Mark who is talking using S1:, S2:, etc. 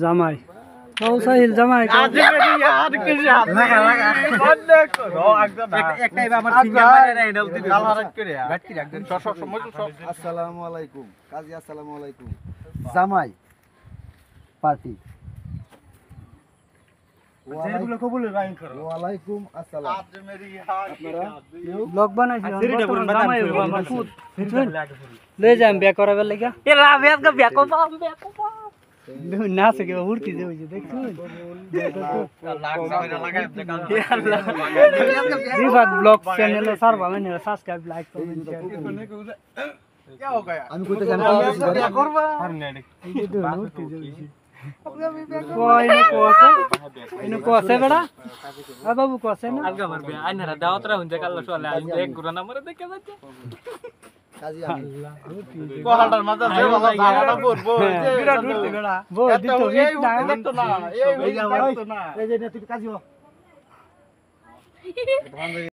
S1: জামাই সাহিল জামাই
S2: আসসালামু আলাইকুম কাজী আসসালামু আলাইকুম জামাই পার্টি ওয়ালাইকুম আসসালাম আপনারা
S1: ব্লগ বানাইছি জামাই আমার পুত ले जाम बिया कराबे लगा ए राबियात का बिया को बाम बिया को बाम ना सके उड़ती दे होई देख लाख सारा लगा दे ब्लॉग चैनल सर भाने सब्सक्राइब लाइक कमेंट शेयर क्या हो गया আমি কইতে জানি বিয়া করবা আর নেট এই তো উড়তি দে कोई ने कोसे इने कोसे बेटा आ बाबू कोसे ना अलगा मार बिया आइनारा दावतरा हुन्छ काल्ला सोले एक गुरा नम्बर देखे जाচ্ছে
S2: কাজী আল্লাহ
S3: কোহালটার মাথা যে বাবা জায়গাটা পড়বো
S1: বিরাট উঠতে বেড়া বো দিতো
S3: এই দেখতো না এই দেখতো না
S2: এই যে তুই কাজী